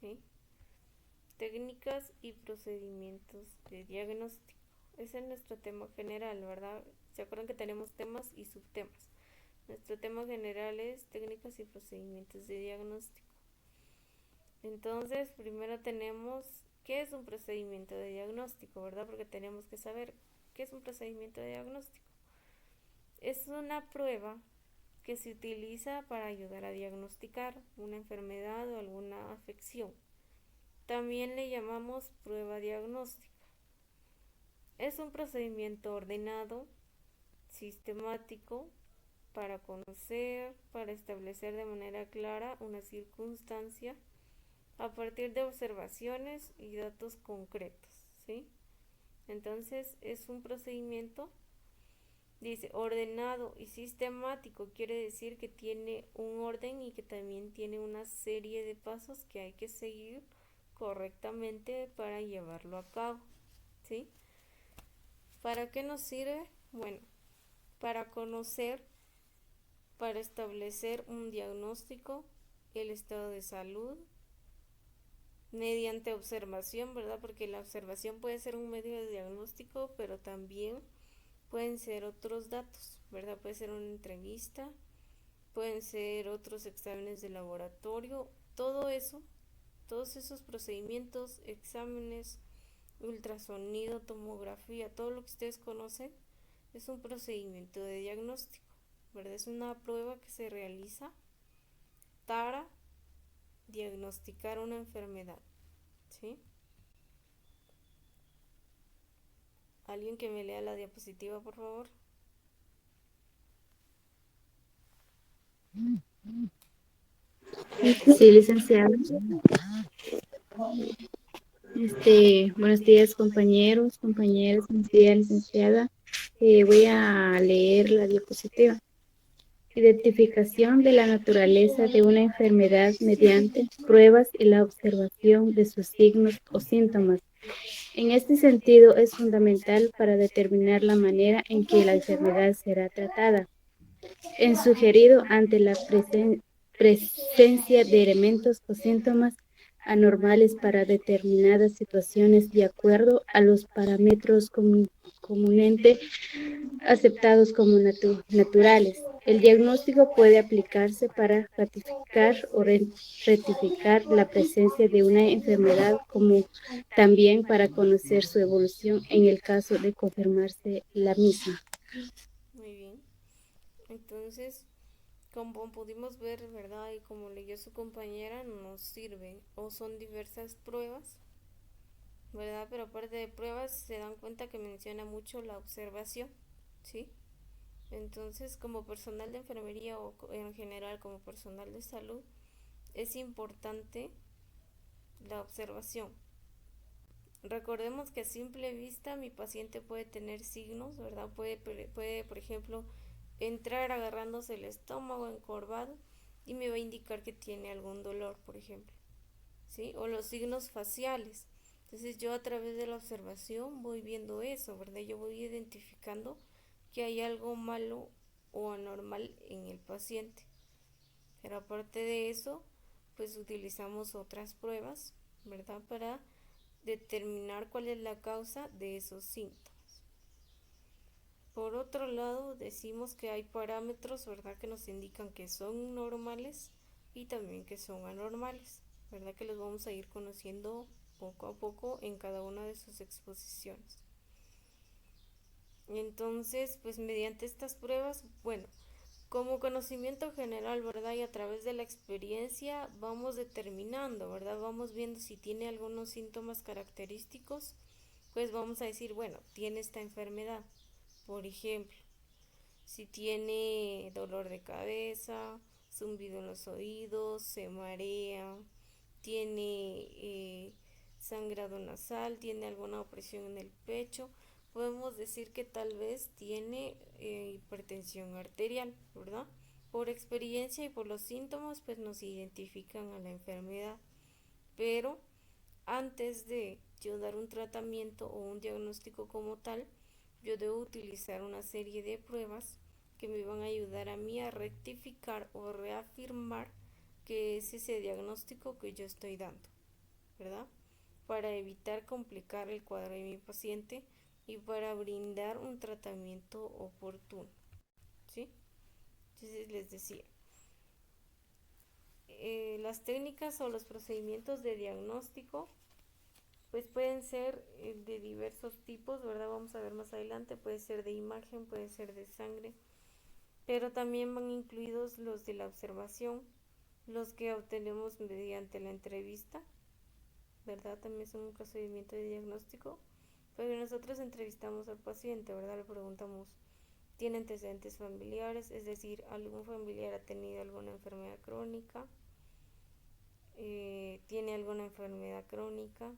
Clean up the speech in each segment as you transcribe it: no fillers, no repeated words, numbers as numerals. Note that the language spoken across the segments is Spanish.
¿sí? Técnicas y procedimientos de diagnóstico. Ese es nuestro tema general, ¿verdad? ¿Se acuerdan que tenemos temas y subtemas? Nuestro tema general es técnicas y procedimientos de diagnóstico. Entonces, primero tenemos qué es un procedimiento de diagnóstico, ¿verdad? Porque tenemos que saber qué es un procedimiento de diagnóstico. Es una prueba que se utiliza para ayudar a diagnosticar una enfermedad o alguna afección. También le llamamos prueba diagnóstica. Es un procedimiento ordenado, sistemático, para conocer, para establecer de manera clara una circunstancia a partir de observaciones y datos concretos, ¿sí? Entonces es un procedimiento, dice, ordenado y sistemático, quiere decir que tiene un orden y que también tiene una serie de pasos que hay que seguir correctamente para llevarlo a cabo, ¿sí? ¿Para qué nos sirve? Bueno, para conocer, para establecer un diagnóstico, el estado de salud, mediante observación, ¿verdad? Porque la observación puede ser un medio de diagnóstico, pero también pueden ser otros datos, ¿verdad? Puede ser una entrevista, pueden ser otros exámenes de laboratorio, todo eso, todos esos procedimientos, exámenes, ultrasonido, tomografía, todo lo que ustedes conocen, es un procedimiento de diagnóstico, ¿verdad? Es una prueba que se realiza para diagnosticar una enfermedad, ¿sí? ¿Alguien que me lea la diapositiva, por favor? Sí, licenciada. Buenos días, compañeros, compañeras, buenos días, licenciada. Voy a leer la diapositiva. Identificación de la naturaleza de una enfermedad mediante pruebas y la observación de sus signos o síntomas. En este sentido, es fundamental para determinar la manera en que la enfermedad será tratada. En sugerido ante la presencia de elementos o síntomas anormales para determinadas situaciones de acuerdo a los parámetros comúnmente aceptados como naturales. El diagnóstico puede aplicarse para ratificar o rectificar la presencia de una enfermedad, como también para conocer su evolución en el caso de confirmarse la misma. Muy bien. Entonces, como pudimos ver, ¿verdad? Y como leyó su compañera, nos sirve o son diversas pruebas, ¿verdad? Pero aparte de pruebas, se dan cuenta que menciona mucho la observación, ¿sí? Entonces, como personal de enfermería o en general como personal de salud, es importante la observación. Recordemos que a simple vista mi paciente puede tener signos, ¿verdad? Puede, por ejemplo, entrar agarrándose el estómago encorvado y me va a indicar que tiene algún dolor, por ejemplo, ¿sí? O los signos faciales. Entonces yo a través de la observación voy viendo eso, ¿verdad? Yo voy identificando que hay algo malo o anormal en el paciente. Pero aparte de eso, pues utilizamos otras pruebas, ¿verdad? Para determinar cuál es la causa de esos síntomas. Por otro lado, decimos que hay parámetros, ¿verdad? Que nos indican que son normales y también que son anormales, ¿verdad? Que los vamos a ir conociendo poco a poco en cada una de sus exposiciones. Entonces, pues mediante estas pruebas, bueno, como conocimiento general, ¿verdad? Y a través de la experiencia vamos determinando, ¿verdad? Vamos viendo si tiene algunos síntomas característicos, pues vamos a decir, bueno, tiene esta enfermedad. Por ejemplo, si tiene dolor de cabeza, zumbido en los oídos, se marea, tiene sangrado nasal, tiene alguna opresión en el pecho, podemos decir que tal vez tiene hipertensión arterial, ¿verdad? Por experiencia y por los síntomas, pues nos identifican a la enfermedad. Pero antes de yo dar un tratamiento o un diagnóstico como tal, yo debo utilizar una serie de pruebas que me van a ayudar a mí a rectificar o reafirmar que es ese diagnóstico que yo estoy dando, ¿verdad? Para evitar complicar el cuadro de mi paciente y para brindar un tratamiento oportuno, ¿sí? Entonces les decía, las técnicas o los procedimientos de diagnóstico pues pueden ser de diversos tipos, ¿verdad? Vamos a ver más adelante, puede ser de imagen, puede ser de sangre, pero también van incluidos los de la observación, los que obtenemos mediante la entrevista, ¿verdad? También es un procedimiento de diagnóstico, pero nosotros entrevistamos al paciente, ¿verdad? Le preguntamos, ¿tiene antecedentes familiares? Es decir, ¿algún familiar ha tenido alguna enfermedad crónica? ¿Tiene alguna enfermedad crónica?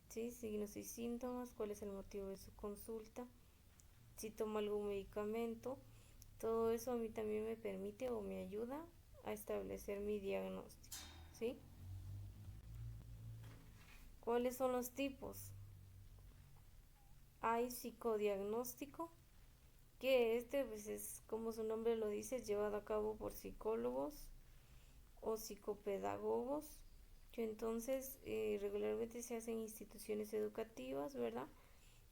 ¿Sí? Signos y síntomas, ¿cuál es el motivo de su consulta? Si toma algún medicamento, todo eso a mí también me permite o me ayuda a establecer mi diagnóstico, ¿sí? ¿Cuáles son los tipos? Hay psicodiagnóstico, que pues es como su nombre lo dice, es llevado a cabo por psicólogos o psicopedagogos, que entonces regularmente se hacen en instituciones educativas, ¿verdad?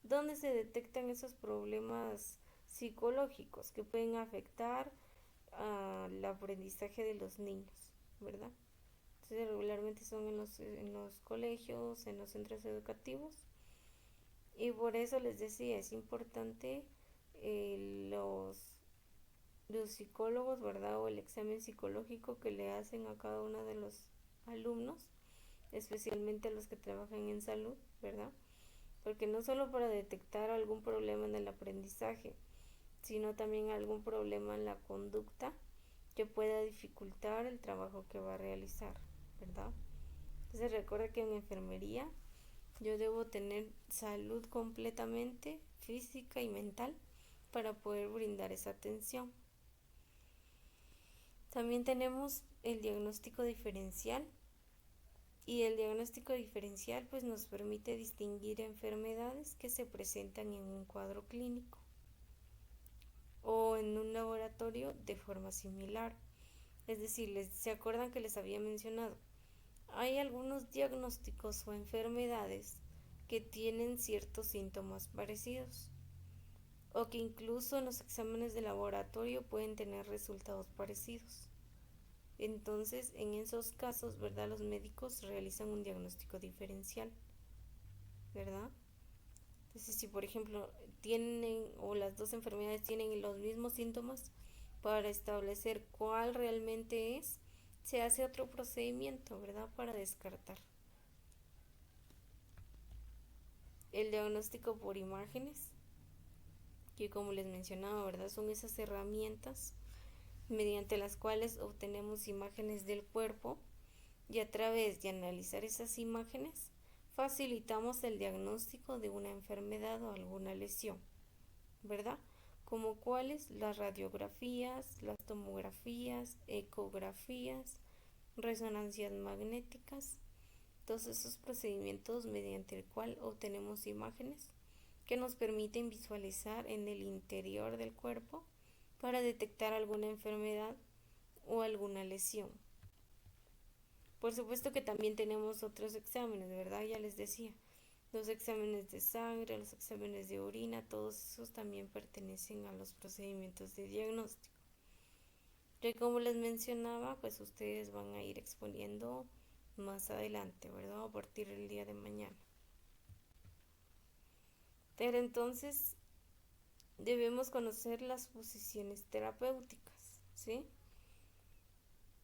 Donde se detectan esos problemas psicológicos que pueden afectar al aprendizaje de los niños, ¿verdad? Entonces regularmente son en los colegios, en los centros educativos, y por eso les decía, es importante eh, los, los psicólogos, ¿verdad? O el examen psicológico que le hacen a cada uno de los alumnos, especialmente a los que trabajan en salud, ¿verdad? Porque no solo para detectar algún problema en el aprendizaje, sino también algún problema en la conducta que pueda dificultar el trabajo que va a realizar, ¿verdad? Entonces recuerda que en enfermería yo debo tener salud completamente física y mental para poder brindar esa atención. También tenemos el diagnóstico diferencial, y el diagnóstico diferencial pues nos permite distinguir enfermedades que se presentan en un cuadro clínico o en un laboratorio de forma similar. Es decir, ¿se acuerdan que les había mencionado? Hay algunos diagnósticos o enfermedades que tienen ciertos síntomas parecidos o que incluso en los exámenes de laboratorio pueden tener resultados parecidos. Entonces, en esos casos, ¿verdad? Los médicos realizan un diagnóstico diferencial, ¿verdad? Entonces, si por ejemplo tienen o las dos enfermedades tienen los mismos síntomas, para establecer cuál realmente es, se hace otro procedimiento, ¿verdad? Para descartar. El diagnóstico por imágenes, que como les mencionaba, ¿verdad? Son esas herramientas mediante las cuales obtenemos imágenes del cuerpo y a través de analizar esas imágenes facilitamos el diagnóstico de una enfermedad o alguna lesión, ¿verdad? Como cuáles, las radiografías, las tomografías, ecografías, resonancias magnéticas, todos esos procedimientos mediante el cual obtenemos imágenes que nos permiten visualizar en el interior del cuerpo para detectar alguna enfermedad o alguna lesión. Por supuesto que también tenemos otros exámenes, ¿verdad? Ya les decía, los exámenes de sangre, los exámenes de orina, todos esos también pertenecen a los procedimientos de diagnóstico. Que como les mencionaba, pues ustedes van a ir exponiendo más adelante, ¿verdad? A partir del día de mañana. Pero entonces debemos conocer las posiciones terapéuticas, ¿sí?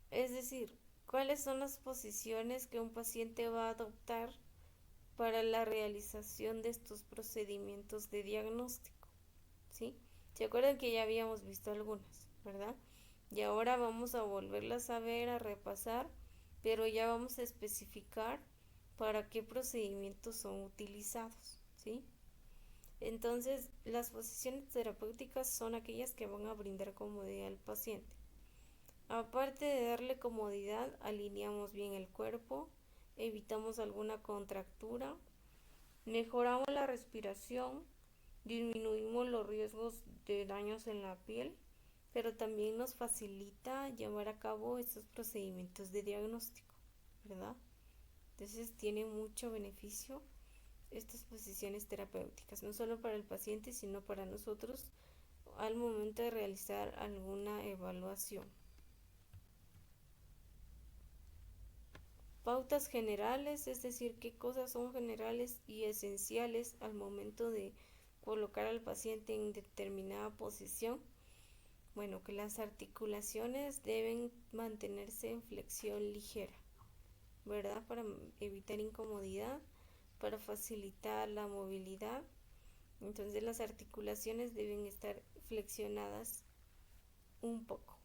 Es decir, cuáles son las posiciones que un paciente va a adoptar para la realización de estos procedimientos de diagnóstico, ¿sí? ¿Se acuerdan que ya habíamos visto algunas, verdad? Y ahora vamos a volverlas a ver, a repasar, pero ya vamos a especificar para qué procedimientos son utilizados, ¿sí? Entonces, las posiciones terapéuticas son aquellas que van a brindar comodidad al paciente. Aparte de darle comodidad, alineamos bien el cuerpo, evitamos alguna contractura, mejoramos la respiración, disminuimos los riesgos de daños en la piel, pero también nos facilita llevar a cabo estos procedimientos de diagnóstico, ¿verdad? Entonces tiene mucho beneficio estas posiciones terapéuticas, no solo para el paciente, sino para nosotros al momento de realizar alguna evaluación. Pautas generales, es decir, qué cosas son generales y esenciales al momento de colocar al paciente en determinada posición. Bueno, que las articulaciones deben mantenerse en flexión ligera, ¿verdad? Para evitar incomodidad, para facilitar la movilidad. Entonces las articulaciones deben estar flexionadas un poco.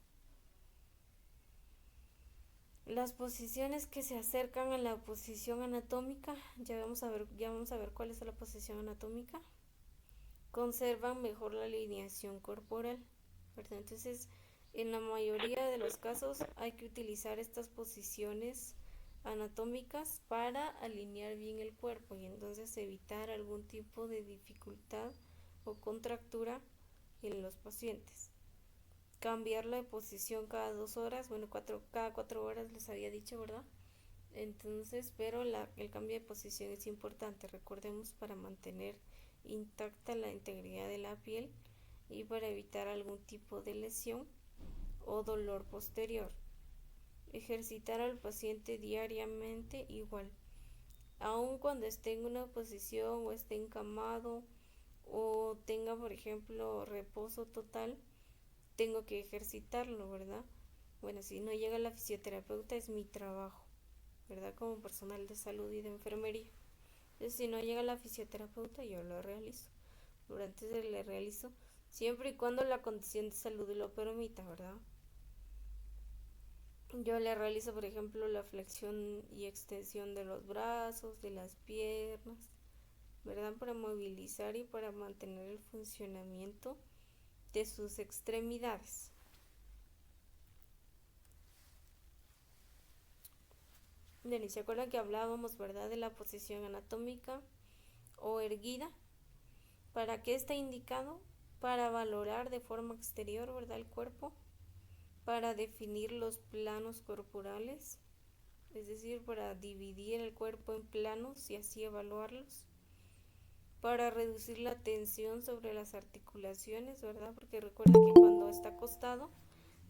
Las posiciones que se acercan a la posición anatómica, ya vamos a ver cuál es la posición anatómica, conservan mejor la alineación corporal, ¿verdad? Entonces, en la mayoría de los casos hay que utilizar estas posiciones anatómicas para alinear bien el cuerpo y entonces evitar algún tipo de dificultad o contractura en los pacientes. Cambiarla de posición cada 2 horas, bueno, cada 4 horas les había dicho, ¿verdad? Entonces, pero el cambio de posición es importante, recordemos, para mantener intacta la integridad de la piel y para evitar algún tipo de lesión o dolor posterior. Ejercitar al paciente diariamente igual, aun cuando esté en una posición o esté encamado o tenga, por ejemplo, reposo total, tengo que ejercitarlo, ¿verdad? Bueno, si no llega la fisioterapeuta es mi trabajo, ¿verdad? Como personal de salud y de enfermería. Entonces, si no llega la fisioterapeuta, yo lo realizo. Durante le realizo siempre y cuando la condición de salud lo permita, ¿verdad? Yo le realizo, por ejemplo, la flexión y extensión de los brazos, de las piernas, ¿verdad? Para movilizar y para mantener el funcionamiento de sus extremidades. Bien, y se acuerdan que hablábamos, ¿verdad?, de la posición anatómica o erguida. ¿Para qué está indicado? Para valorar de forma exterior, ¿verdad?, el cuerpo, para definir los planos corporales, es decir, para dividir el cuerpo en planos y así evaluarlos, para reducir la tensión sobre las articulaciones, ¿verdad? Porque recuerda que cuando está acostado,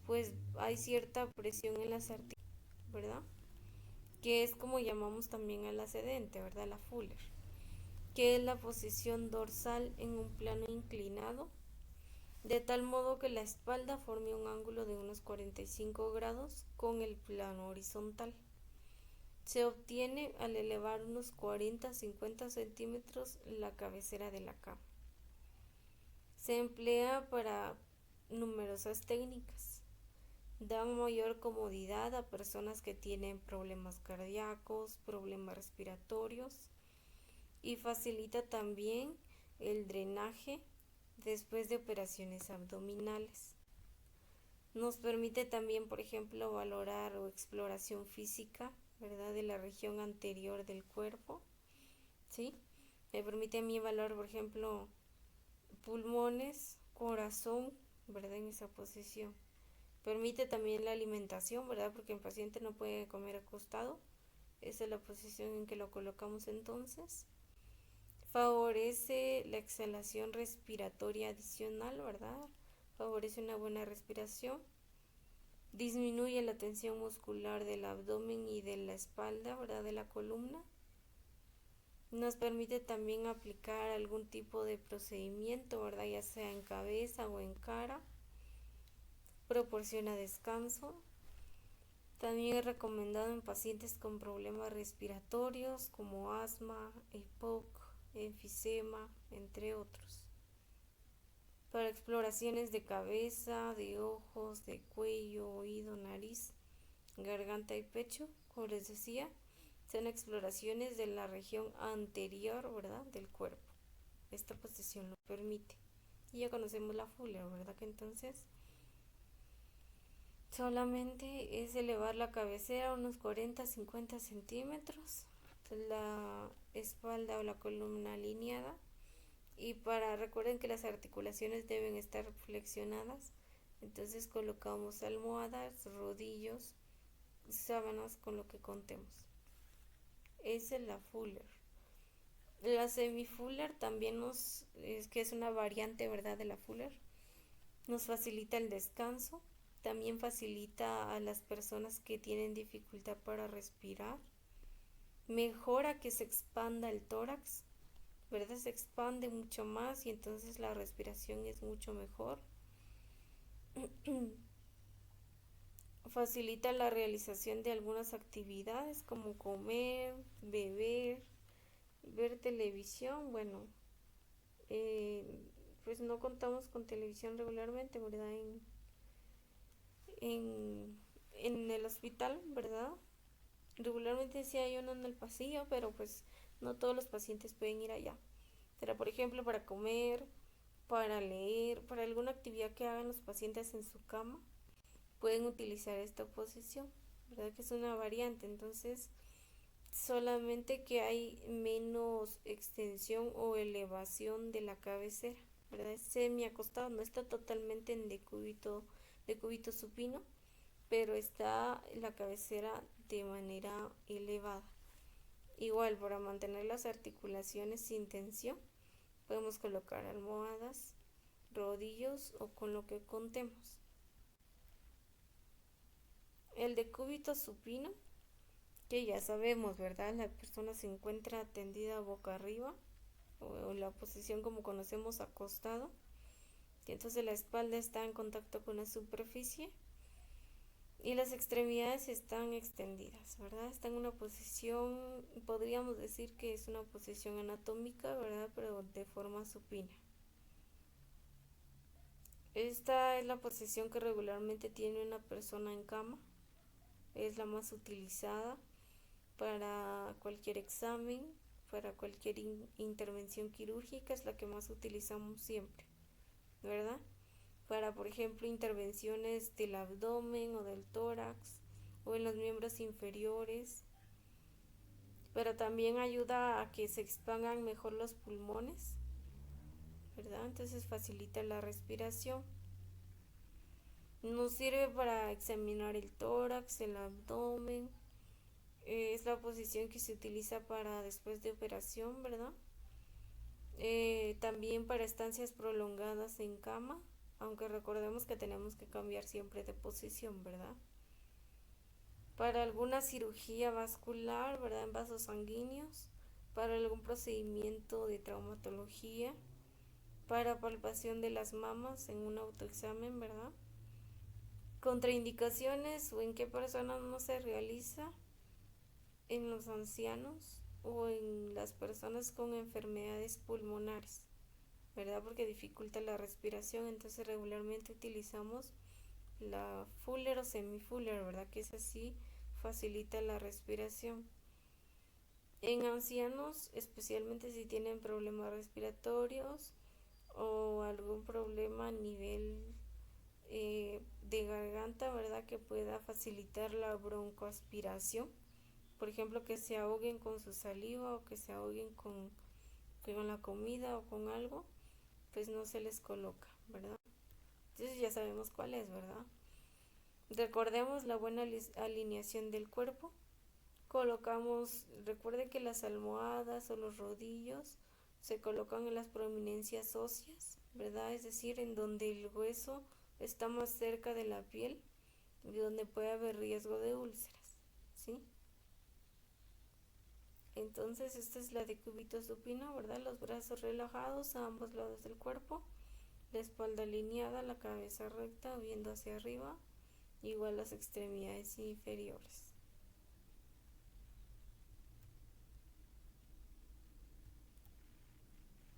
pues hay cierta presión en las articulaciones, ¿verdad? Que es como llamamos también al ascendente, ¿verdad? La Fuller, que es la posición dorsal en un plano inclinado, de tal modo que la espalda forme un ángulo de unos 45 grados con el plano horizontal. Se obtiene al elevar unos 40-50 centímetros la cabecera de la cama. Se emplea para numerosas técnicas. Dan mayor comodidad a personas que tienen problemas cardíacos, problemas respiratorios y facilita también el drenaje después de operaciones abdominales. Nos permite también, por ejemplo, valorar o exploración física, ¿verdad?, de la región anterior del cuerpo, ¿sí? Me permite a mí evaluar, por ejemplo, pulmones, corazón, ¿verdad?, en esa posición. Permite también la alimentación, ¿verdad?, porque el paciente no puede comer acostado. Esa es la posición en que lo colocamos entonces. Favorece la exhalación respiratoria adicional, ¿verdad? Favorece una buena respiración. Disminuye la tensión muscular del abdomen y de la espalda, ¿verdad?, de la columna. Nos permite también aplicar algún tipo de procedimiento, ¿verdad?, ya sea en cabeza o en cara. Proporciona descanso. También es recomendado en pacientes con problemas respiratorios como asma, EPOC, enfisema, entre otros. Para exploraciones de cabeza, de ojos, de cuello, oído, nariz, garganta y pecho, como les decía, son exploraciones de la región anterior, ¿verdad?, del cuerpo. Esta posición lo permite. Y ya conocemos la Fuller, ¿verdad? Que entonces solamente es elevar la cabecera unos 40-50 centímetros, la espalda o la columna alineada. Y recuerden que las articulaciones deben estar flexionadas. Entonces colocamos almohadas, rodillos, sábanas con lo que contemos. Esa es la Fuller. La semi-Fuller también es que es una variante, ¿verdad? De la Fuller. Nos facilita el descanso. También facilita a las personas que tienen dificultad para respirar. Mejora que se expanda el tórax, ¿verdad? Se expande mucho más y entonces la respiración es mucho mejor. Facilita la realización de algunas actividades como comer, beber, ver televisión. Bueno, eh, pues no contamos con televisión regularmente, ¿verdad? En, en el hospital, ¿verdad? Regularmente sí hay uno en el pasillo, pero pues no todos los pacientes pueden ir allá. Pero por ejemplo, para comer, para leer, para alguna actividad que hagan los pacientes en su cama, pueden utilizar esta posición, ¿verdad? Que es una variante, entonces solamente que hay menos extensión o elevación de la cabecera, ¿verdad? Es semi acostado, no está totalmente en de cúbito supino, pero está la cabecera de manera elevada. Igual, para mantener las articulaciones sin tensión, podemos colocar almohadas, rodillos o con lo que contemos. El de cúbito supino, que ya sabemos, ¿verdad? La persona se encuentra tendida boca arriba o la posición como conocemos acostado, y entonces la espalda está en contacto con la superficie y las extremidades están extendidas, ¿verdad? Está en una posición, podríamos decir que es una posición anatómica, ¿verdad? Pero de forma supina. Esta es la posición que regularmente tiene una persona en cama, es la más utilizada para cualquier examen, para cualquier intervención quirúrgica, es la que más utilizamos siempre, ¿verdad? Para, por ejemplo, intervenciones del abdomen o del tórax o en los miembros inferiores, pero también ayuda a que se expandan mejor los pulmones, ¿verdad? Entonces facilita la respiración. Nos sirve para examinar el tórax, el abdomen. Es la posición que se utiliza para después de operación, ¿verdad? También para estancias prolongadas en cama, aunque recordemos que tenemos que cambiar siempre de posición, ¿verdad? Para alguna cirugía vascular, ¿verdad? En vasos sanguíneos, para algún procedimiento de traumatología, para palpación de las mamas en un autoexamen, ¿verdad? Contraindicaciones o en qué personas no se realiza, en los ancianos o en las personas con enfermedades pulmonares, ¿verdad? Porque dificulta la respiración, entonces regularmente utilizamos la Fuller o semi-Fuller, ¿verdad? Que es así, facilita la respiración. En ancianos, especialmente si tienen problemas respiratorios o algún problema a nivel de garganta, ¿verdad? Que pueda facilitar la broncoaspiración. Por ejemplo, que se ahoguen con su saliva o que se ahoguen con la comida o con algo, pues no se les coloca, ¿verdad? Entonces ya sabemos cuál es, ¿verdad? Recordemos la buena alineación del cuerpo. Colocamos, recuerde que las almohadas o los rodillos se colocan en las prominencias óseas, ¿verdad? Es decir, en donde el hueso está más cerca de la piel y donde puede haber riesgo de úlceras, ¿sí? Entonces esta es la de cúbito supino, ¿verdad? Los brazos relajados a ambos lados del cuerpo, la espalda alineada, la cabeza recta, viendo hacia arriba, igual las extremidades inferiores.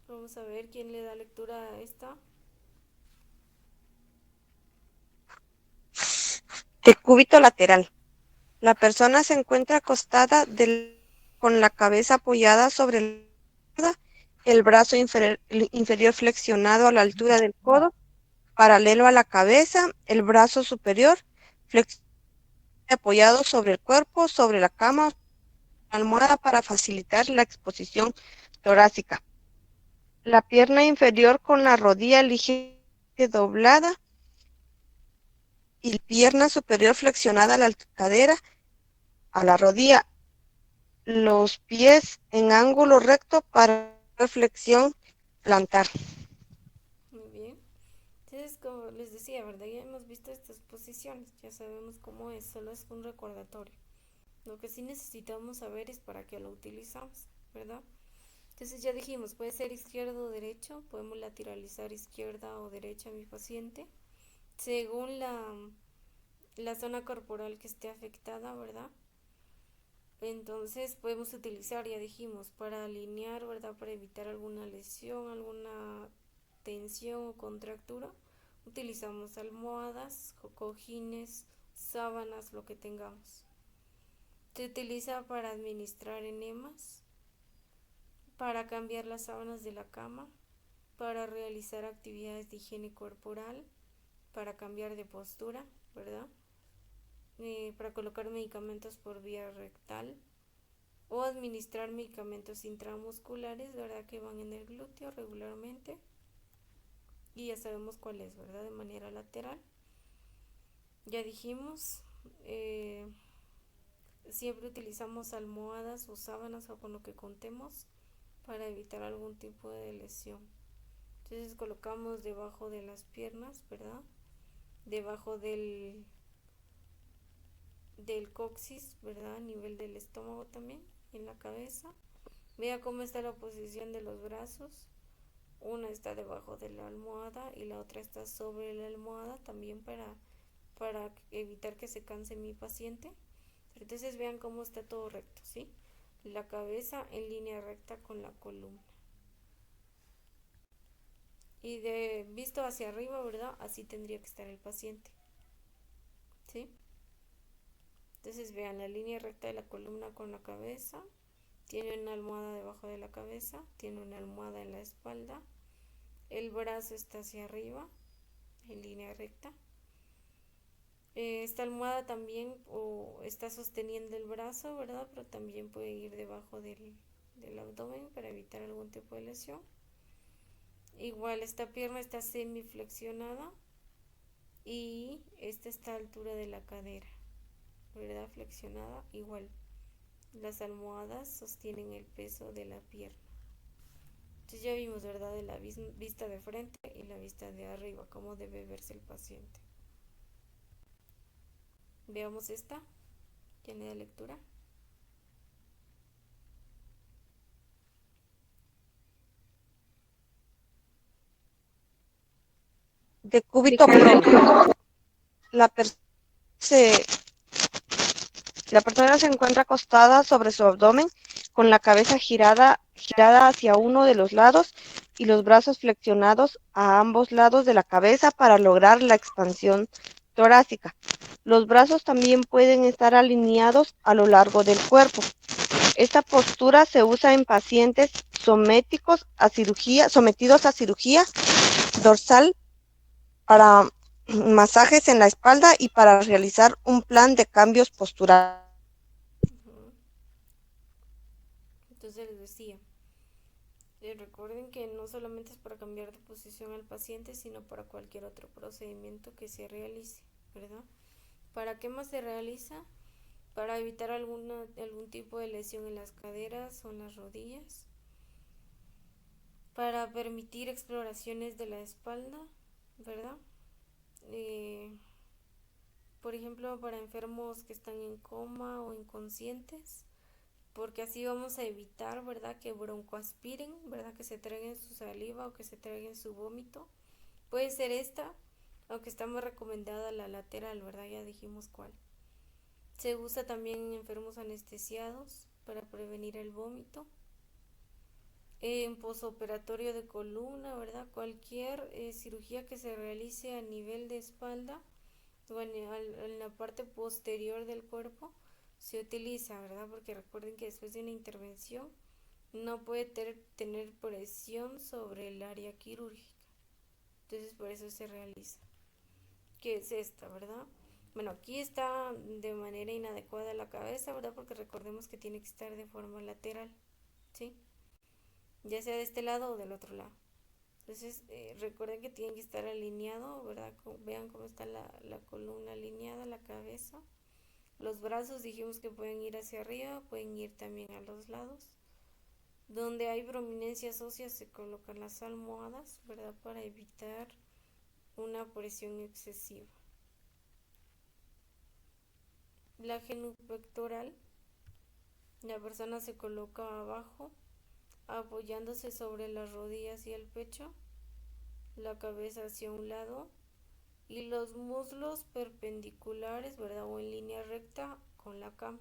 Vamos a ver quién le da lectura a esta. Decúbito lateral. La persona se encuentra acostada con la cabeza apoyada sobre el brazo inferior flexionado a la altura del codo, paralelo a la cabeza, el brazo superior apoyado sobre el cuerpo, sobre la cama, la almohada para facilitar la exposición torácica. La pierna inferior con la rodilla ligeramente doblada y pierna superior flexionada a la cadera, a la rodilla. los pies en ángulo recto para flexión plantar. Muy bien. Entonces, como les decía, ¿verdad? Ya hemos visto estas posiciones, ya sabemos cómo es, solo es un recordatorio. Lo que sí necesitamos saber es para qué lo utilizamos, ¿verdad? Entonces ya dijimos, puede ser izquierdo o derecho, podemos lateralizar izquierda o derecha a mi paciente, según la zona corporal que esté afectada, ¿verdad? Entonces podemos utilizar, ya dijimos, para alinear, ¿verdad? Para evitar alguna lesión, alguna tensión o contractura, utilizamos almohadas, cojines, sábanas, lo que tengamos. Se utiliza para administrar enemas, para cambiar las sábanas de la cama, para realizar actividades de higiene corporal, para cambiar de postura, ¿verdad? Para colocar medicamentos por vía rectal o administrar medicamentos intramusculares, ¿verdad? Que van en el glúteo regularmente y ya sabemos cuál es, ¿verdad? De manera lateral. Ya dijimos, siempre utilizamos almohadas o sábanas o con lo que contemos para evitar algún tipo de lesión. Entonces colocamos debajo de las piernas, ¿verdad? Debajo del coxis, ¿verdad? A nivel del estómago también, en la cabeza. Vea cómo está la posición de los brazos. Una está debajo de la almohada y la otra está sobre la almohada también para evitar que se canse mi paciente. Entonces vean cómo está todo recto, ¿sí? La cabeza en línea recta con la columna. Y de visto hacia arriba, ¿verdad? Así tendría que estar el paciente, ¿sí? Entonces vean la línea recta de la columna con la cabeza. Tiene una almohada debajo de la cabeza, tiene una almohada en la espalda. El brazo está hacia arriba, en línea recta. Esta almohada también está sosteniendo el brazo, ¿verdad? Pero también puede ir debajo del abdomen para evitar algún tipo de lesión. Igual esta pierna está semiflexionada y esta está a altura de la cadera, ¿verdad? Flexionada. Igual las almohadas sostienen el peso de la pierna. Entonces ya vimos, ¿verdad? De la vista de frente y la vista de arriba, cómo debe verse el paciente. Veamos esta. ¿Quién le da lectura? Decúbito crónico. La, per se, la persona se encuentra acostada sobre su abdomen con la cabeza girada hacia uno de los lados y los brazos flexionados a ambos lados de la cabeza para lograr la expansión torácica. Los brazos también pueden estar alineados a lo largo del cuerpo. Esta postura se usa en pacientes sometidos a cirugía dorsal, para masajes en la espalda y para realizar un plan de cambios posturales. Uh-huh. Entonces les decía, recuerden que no solamente es para cambiar de posición al paciente, sino para cualquier otro procedimiento que se realice, ¿verdad? ¿Para qué más se realiza? Para evitar algún tipo de lesión en las caderas o en las rodillas, para permitir exploraciones de la espalda, ¿verdad? Eh, por ejemplo, para enfermos que están en coma o inconscientes, porque así vamos a evitar, ¿verdad? Que broncoaspiren, ¿verdad? Que se traguen su saliva o que se traguen su vómito. Puede ser esta, aunque está más recomendada la lateral, ¿verdad? Ya dijimos cuál. Se usa también en enfermos anestesiados para prevenir el vómito. En posoperatorio de columna, ¿verdad? Cualquier cirugía que se realice a nivel de espalda o en la parte posterior del cuerpo se utiliza, ¿verdad? Porque recuerden que después de una intervención no puede tener presión sobre el área quirúrgica. Entonces por eso se realiza. ¿Qué es esta, verdad? Bueno, aquí está de manera inadecuada la cabeza, ¿verdad? Porque recordemos que tiene que estar de forma lateral, ¿sí? Ya sea de este lado o del otro lado. Entonces, recuerden que tiene que estar alineado, ¿verdad? Vean cómo está la columna alineada, la cabeza. Los brazos dijimos que pueden ir hacia arriba, pueden ir también a los lados. Donde hay prominencias óseas se colocan las almohadas, ¿verdad? Para evitar una presión excesiva. La genupectoral, la persona se coloca abajo, apoyándose sobre las rodillas y el pecho, la cabeza hacia un lado y los muslos perpendiculares, ¿verdad? O en línea recta con la cama.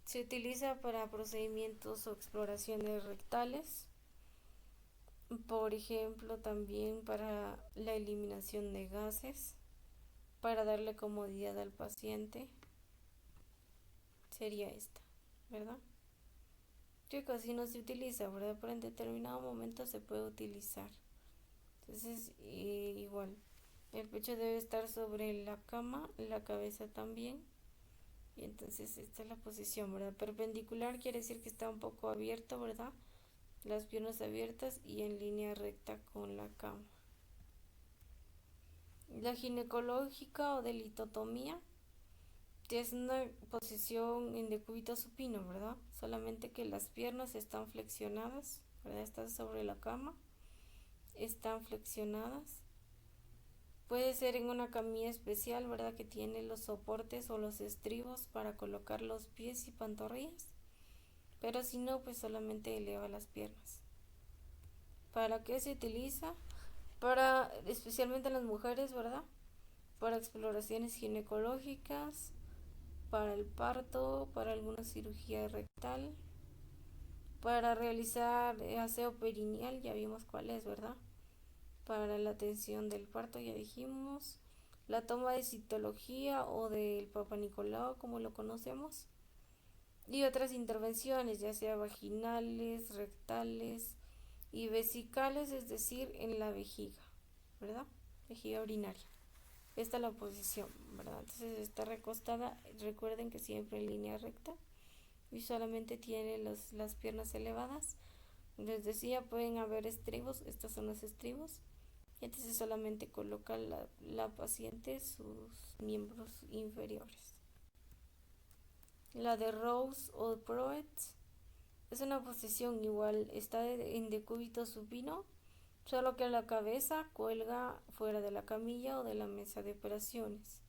Se utiliza para procedimientos o exploraciones rectales, por ejemplo, también para la eliminación de gases, para darle comodidad al paciente. Sería esta, ¿verdad? Que casi no se utiliza, ¿verdad? Pero en determinado momento se puede utilizar. Entonces, igual, el pecho debe estar sobre la cama, la cabeza también. Y entonces esta es la posición, ¿verdad? Perpendicular quiere decir que está un poco abierto, ¿verdad? Las piernas abiertas y en línea recta con la cama. La ginecológica o de litotomía es una posición en decúbito supino, ¿verdad? Solamente que las piernas están flexionadas, ¿verdad? Están sobre la cama, están flexionadas. Puede ser en una camilla especial, ¿verdad? Que tiene los soportes o los estribos para colocar los pies y pantorrillas. Pero si no, pues solamente eleva las piernas. ¿Para qué se utiliza? Para, especialmente en las mujeres, ¿verdad? Para exploraciones ginecológicas, para el parto, para alguna cirugía rectal, para realizar aseo perineal, ya vimos cuál es, ¿verdad? Para la atención del parto, ya dijimos, la toma de citología o del Papa Nicolau, como lo conocemos, y otras intervenciones, ya sea vaginales, rectales y vesicales, es decir, en la vejiga, ¿verdad? Vejiga urinaria. Esta es la posición, ¿verdad? Entonces está recostada, recuerden que siempre en línea recta y solamente tiene las piernas elevadas. Les decía, pueden haber estribos, estos son los estribos. Y entonces solamente coloca la paciente sus miembros inferiores. La de Rose o Proet es una posición igual, está en decúbito supino, solo que la cabeza cuelga fuera de la camilla o de la mesa de operaciones.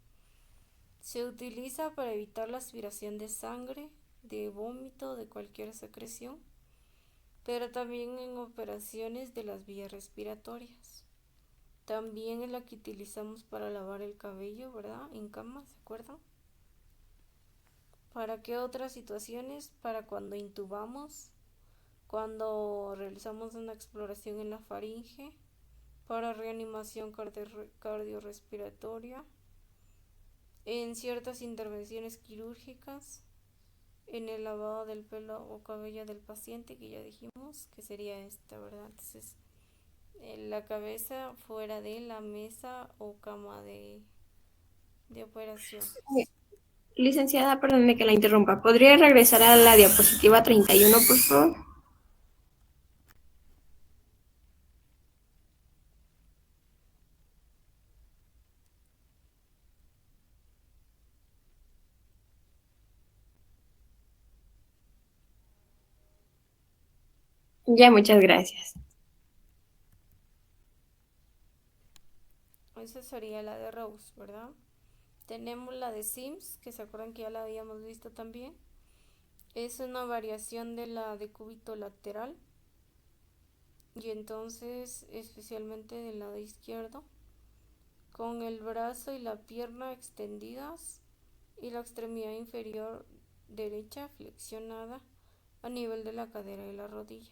Se utiliza para evitar la aspiración de sangre, de vómito, de cualquier secreción, pero también en operaciones de las vías respiratorias. También es la que utilizamos para lavar el cabello, ¿verdad? En cama, ¿se acuerdan? ¿Para qué otras situaciones? Para cuando intubamos, cuando realizamos una exploración en la faringe, para reanimación cardiorrespiratoria, en ciertas intervenciones quirúrgicas, en el lavado del pelo o cabello del paciente, que ya dijimos que sería esta, ¿verdad? Entonces, la cabeza fuera de la mesa o cama de operaciones. Licenciada, perdóneme que la interrumpa. ¿Podría regresar a la diapositiva 31, por favor? Ya, muchas gracias. Esa sería la de Rose, ¿verdad? Tenemos la de Sims, que se acuerdan que ya la habíamos visto también. Es una variación de la de cúbito lateral. Y entonces, especialmente del lado izquierdo, con el brazo y la pierna extendidas y la extremidad inferior derecha flexionada a nivel de la cadera y la rodilla.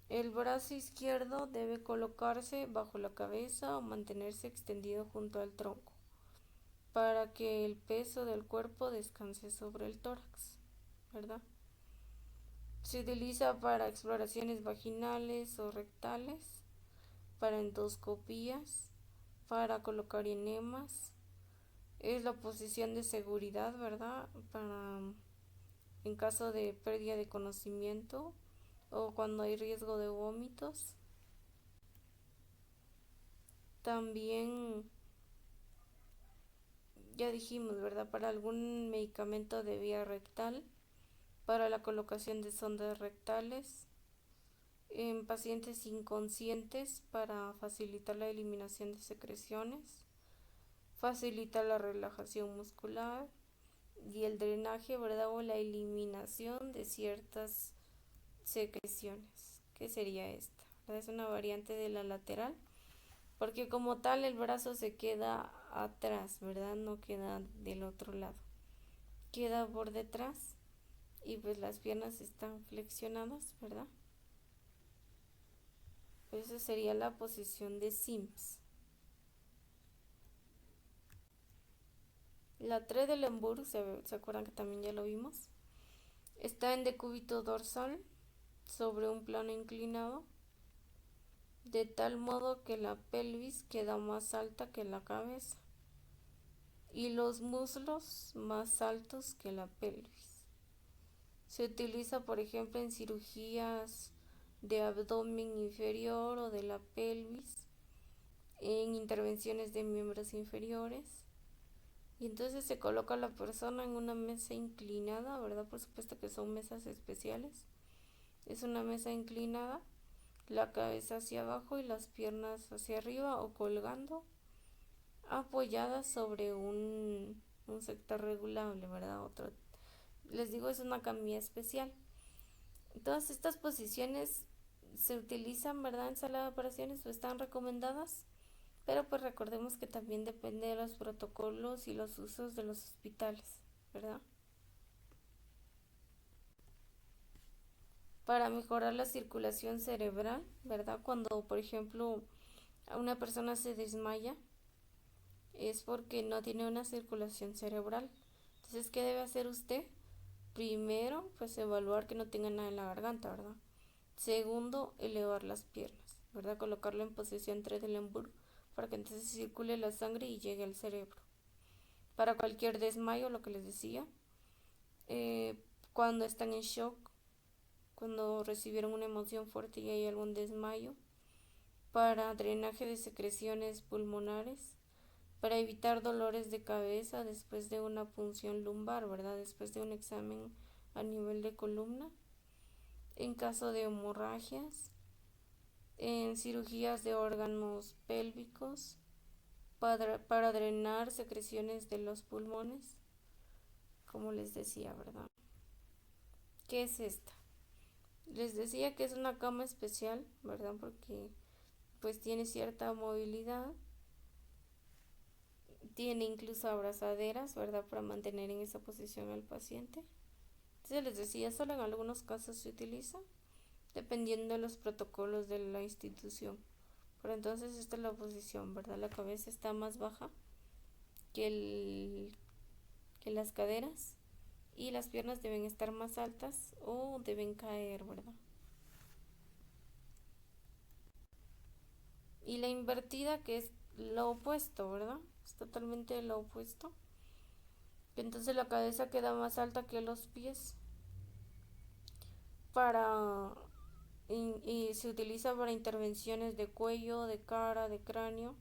El brazo izquierdo debe colocarse bajo la cabeza o mantenerse extendido junto al tronco para que el peso del cuerpo descanse sobre el tórax, ¿verdad? Se utiliza para exploraciones vaginales o rectales, para endoscopías, para colocar enemas. Es la posición de seguridad, ¿verdad? Para en caso de pérdida de conocimiento o cuando hay riesgo de vómitos. También ya dijimos, ¿verdad? Para algún medicamento de vía rectal, para la colocación de sondas rectales, en pacientes inconscientes para facilitar la eliminación de secreciones, facilita la relajación muscular y el drenaje, ¿verdad? O la eliminación de ciertas secreciones. ¿Qué sería esta? Es una variante de la lateral, porque como tal el brazo se queda atrás, ¿verdad? No queda del otro lado, queda por detrás y pues las piernas están flexionadas, ¿verdad? Pues esa sería la posición de Sims. La 3 del Lembour, ¿se acuerdan que también ya lo vimos? Está en decúbito dorsal sobre un plano inclinado, de tal modo que la pelvis queda más alta que la cabeza y los muslos más altos que la pelvis. Se utiliza, por ejemplo, en cirugías de abdomen inferior o de la pelvis, en intervenciones de miembros inferiores. Y entonces se coloca a la persona en una mesa inclinada, ¿verdad? Por supuesto que son mesas especiales. Es una mesa inclinada, la cabeza hacia abajo y las piernas hacia arriba o colgando, apoyadas sobre un sector regulable, ¿verdad? Les digo, es una camilla especial. Todas estas posiciones se utilizan, ¿verdad? En sala de operaciones o están recomendadas, pero pues recordemos que también depende de los protocolos y los usos de los hospitales, ¿verdad? Para mejorar la circulación cerebral, ¿verdad? Cuando, por ejemplo, una persona se desmaya, es porque no tiene una circulación cerebral. Entonces, ¿qué debe hacer usted? Primero, pues evaluar que no tenga nada en la garganta, ¿verdad? Segundo, elevar las piernas, ¿verdad? Colocarlo en posición 3 del Lembour para que entonces circule la sangre y llegue al cerebro. Para cualquier desmayo, lo que les decía, cuando están en shock, cuando recibieron una emoción fuerte y hay algún desmayo, para drenaje de secreciones pulmonares, para evitar dolores de cabeza después de una punción lumbar, ¿verdad? Después de un examen a nivel de columna, en caso de hemorragias, en cirugías de órganos pélvicos, para drenar secreciones de los pulmones, como les decía, ¿verdad? ¿Qué es esta? Les decía que es una cama especial, ¿verdad? Porque pues tiene cierta movilidad, tiene incluso abrazaderas, ¿verdad? Para mantener en esa posición al paciente. Entonces les decía, solo en algunos casos se utiliza, dependiendo de los protocolos de la institución. Pero entonces esta es la posición, ¿verdad? La cabeza está más baja que las caderas y las piernas deben estar más altas o deben caer, ¿verdad? Y la invertida, que es lo opuesto, ¿verdad? Es totalmente lo opuesto. Entonces la cabeza queda más alta que los pies para y se utiliza para intervenciones de cuello, de cara, de cráneo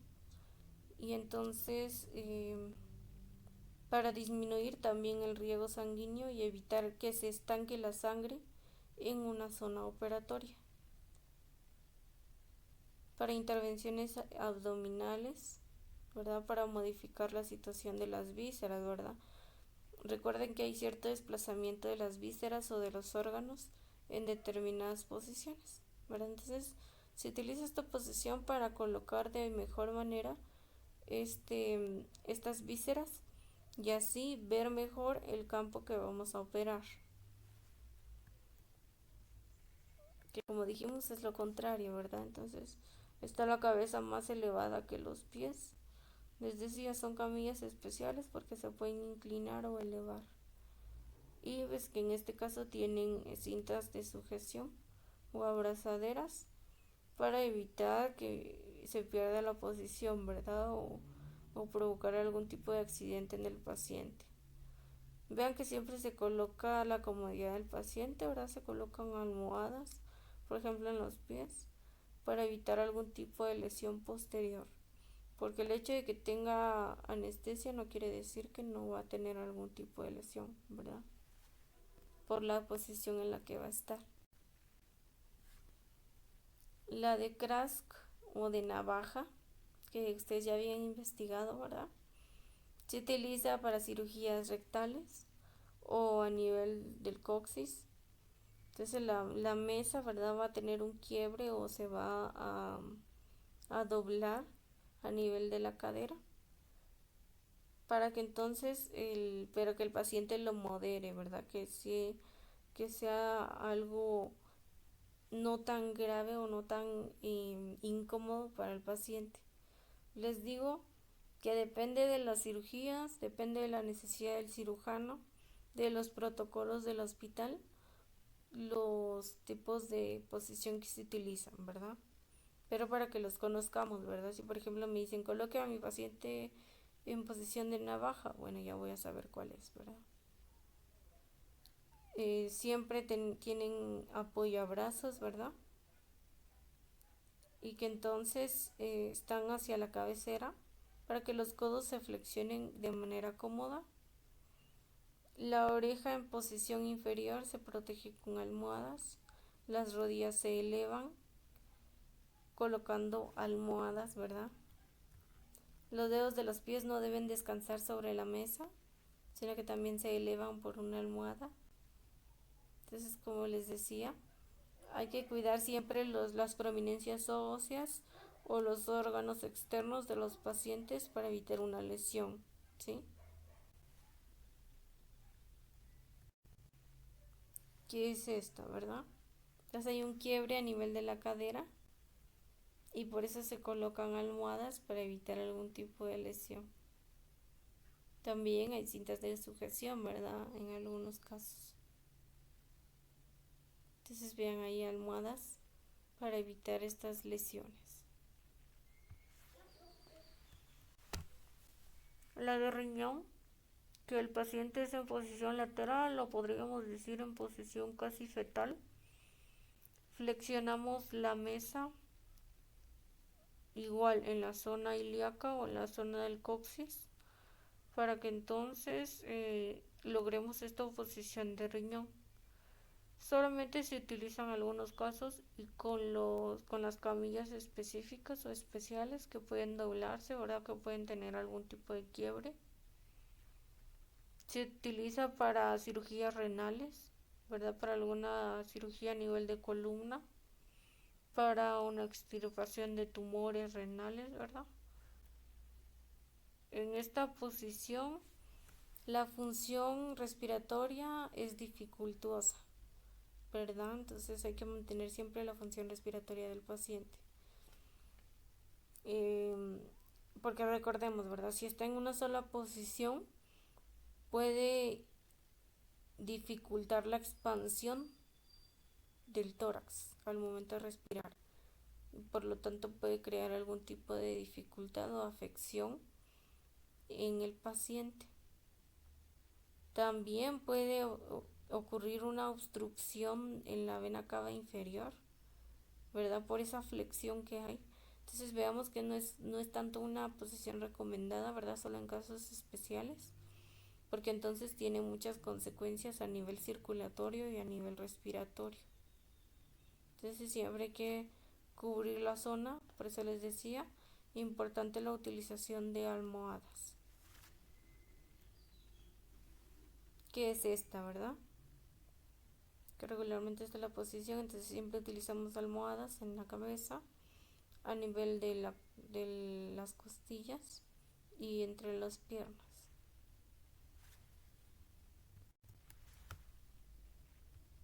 y entonces para disminuir también el riego sanguíneo y evitar que se estanque la sangre en una zona operatoria. Para intervenciones abdominales, ¿verdad? Para modificar la situación de las vísceras, ¿verdad? Recuerden que hay cierto desplazamiento de las vísceras o de los órganos en determinadas posiciones, ¿verdad? Entonces se utiliza esta posición para colocar de mejor manera estas vísceras y así ver mejor el campo que vamos a operar. Que como dijimos es lo contrario, ¿verdad? Entonces está la cabeza más elevada que los pies. Les decía, son camillas especiales porque se pueden inclinar o elevar. Y ves que en este caso tienen cintas de sujeción o abrazaderas para evitar que se pierda la posición, ¿verdad? O provocar algún tipo de accidente en el paciente. Vean que siempre se coloca a la comodidad del paciente, ¿verdad? Se colocan almohadas, por ejemplo en los pies, para evitar algún tipo de lesión posterior. porque el hecho de que tenga anestesia no quiere decir que no va a tener algún tipo de lesión, ¿verdad? Por la posición en la que va a estar. La de Krask o de navaja, que ustedes ya habían investigado, ¿verdad? Se utiliza para cirugías rectales o a nivel del coxis. Entonces la mesa, ¿verdad? Va a tener un quiebre o se va a doblar a nivel de la cadera para que entonces pero que el paciente lo modere, ¿verdad? Que sea algo no tan grave o no tan incómodo para el paciente. Les digo que depende de las cirugías, depende de la necesidad del cirujano, de los protocolos del hospital, los tipos de posición que se utilizan, ¿verdad? Pero para que los conozcamos, ¿verdad? Si por ejemplo me dicen coloque a mi paciente en posición de navaja, bueno, ya voy a saber cuál es, ¿verdad? Siempre tienen apoyabrazos, ¿verdad? Y que entonces están hacia la cabecera para que los codos se flexionen de manera cómoda. La oreja en posición inferior se protege con almohadas. Las rodillas se elevan colocando almohadas, ¿verdad? Los dedos de los pies no deben descansar sobre la mesa, sino que también se elevan por una almohada. Entonces, como les decía, hay que cuidar siempre las prominencias óseas o los órganos externos de los pacientes para evitar una lesión, ¿sí? ¿Qué es esto, verdad? Entonces hay un quiebre a nivel de la cadera y por eso se colocan almohadas para evitar algún tipo de lesión. También hay cintas de sujeción, ¿verdad? En algunos casos. Entonces vean ahí almohadas para evitar estas lesiones. La de riñón, que el paciente es en posición lateral o podríamos decir en posición casi fetal. Flexionamos la mesa igual en la zona ilíaca o en la zona del coxis para que entonces logremos esta posición de riñón. Solamente se utilizan algunos casos y con las camillas específicas o especiales que pueden doblarse, ¿verdad? Que pueden tener algún tipo de quiebre. Se utiliza para cirugías renales, ¿verdad? Para alguna cirugía a nivel de columna, para una extirpación de tumores renales, ¿verdad? En esta posición, la función respiratoria es dificultosa, ¿verdad? Entonces hay que mantener siempre la función respiratoria del paciente. Porque recordemos, ¿verdad? Si está en una sola posición, puede dificultar la expansión del tórax al momento de respirar. Por lo tanto, puede crear algún tipo de dificultad o afección en el paciente. También puede ocurrir una obstrucción en la vena cava inferior, ¿verdad? Por esa flexión que hay. Entonces veamos que no es tanto una posición recomendada, ¿verdad? Solo en casos especiales, porque entonces tiene muchas consecuencias a nivel circulatorio y a nivel respiratorio. Entonces siempre hay que cubrir la zona, por eso les decía, importante la utilización de almohadas. ¿Qué es esta, verdad? Que regularmente esta es la posición, entonces siempre utilizamos almohadas en la cabeza, a nivel de las costillas y entre las piernas.